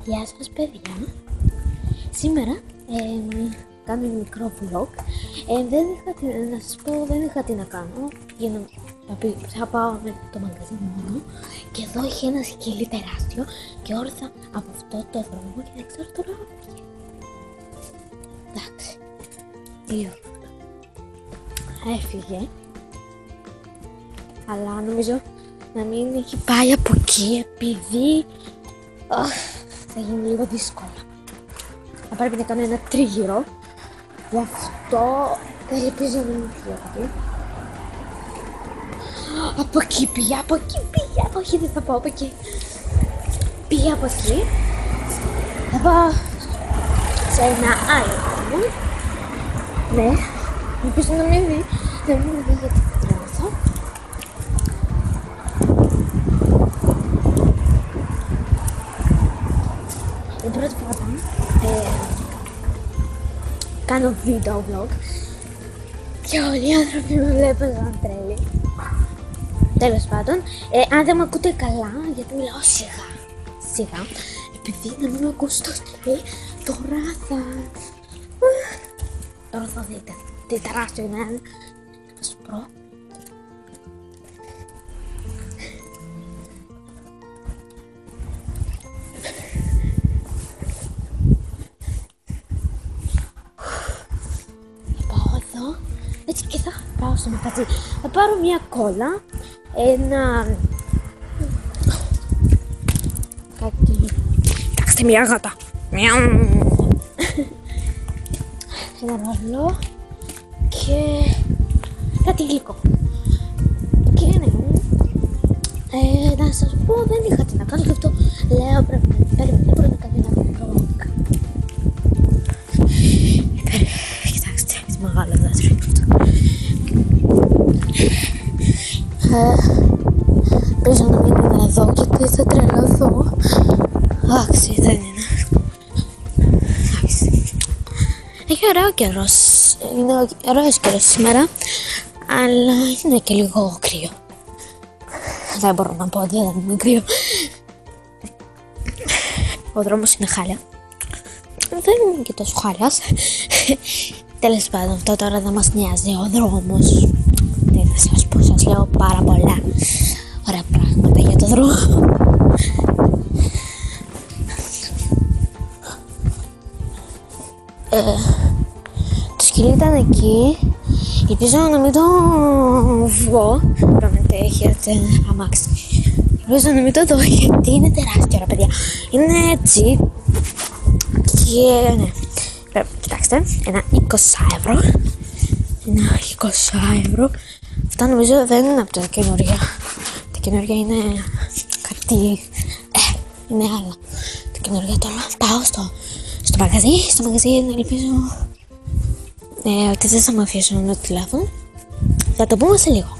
Γεια σας παιδιά. Σήμερα κάνω ένα μικρό vlog. Να σας πω, δεν είχα τι να κάνω. Θα πάω με το μαγκαζίνο μόνο. Και εδώ είχε ένα σκυλί τεράστιο και όρθα από αυτό το δρόμο και δεν ξέρω τώρα έφυγε. Εντάξει. Έφυγε. Αλλά νομίζω να μην έχει πάει από εκεί επειδή θα γίνει λίγο δύσκολο. Θα πρέπει να κάνω ένα τρίγυρο. Γι' αυτό ελπίζω να μην φύγει από εκεί. Από εκεί πήγε, από εκεί πήγε. Όχι, δεν θα πάω από εκεί. Πήγε από εκεί. Θα πάω σε ένα άλλο δρόμο. Ναι, ελπίζω να μην δει. Να μην δει γιατί θα τρέμαθω. Είναι πρώτη φορά κάνω βίντεο vlog και όλοι οι άνθρωποι με βλέπουν σαν τρέλη. Τέλος πάντων, αν δεν με ακούτε καλά, γιατί μιλάω σιγά, επειδή να μην με ακούσει το σκυλί, τώρα θα δείτε τι τεράστιο είναι. Να σου πω. Έτσι και θα πάω στο μαγαζί. Θα πάρω μια κόλλα, κάτι... Κοιτάξτε μια γάτα. Ένα ρολό και κάτι γλυκό. Και ναι, να σας πω, δεν είχα τι να κάνω, γι' αυτό λέω πρέπει να κάνω ένα μικρό. Κοιτάξτε, τι μεγάλο δέντρο. Πρέπει να μην είναι εδώ γιατί θα τρελαθώ. Εντάξει, δεν είναι. Έχει ωραίο καιρός. Είναι ωραίος καιρός σήμερα, αλλά είναι και λίγο κρύο. Δεν μπορώ να πω ότι δεν είναι κρύο. Ο δρόμος είναι χάλια. Δεν είναι και τόσο χάλιας. Τέλος πάντων, αυτό τώρα δεν μας νοιάζει ο δρόμος. Τι να σας πω, σας λέω πάρα πολλά ωραία πράγματα για το δρόμο. Το σκυλί ήταν εκεί. Ελπίζω να μην το βγω. Πραγματικά έχει έρθει αμάξι. Ελπίζω να μην το δω γιατί είναι τεράστιο ρε παιδιά. Είναι έτσι. Και ναι. Κοιτάξτε, ένα 20€. Ένα 20€. Αυτά νομίζω δεν είναι από τα καινούργια. Τα καινούργια είναι κάτι... είναι άλλα. Τα καινούργια τώρα πάω στο μαγαζί. Στο μαγαζί ελπίζω ότι δεν θα με αφήσουν να τη λάβουν. Θα το πούμε σε λίγο.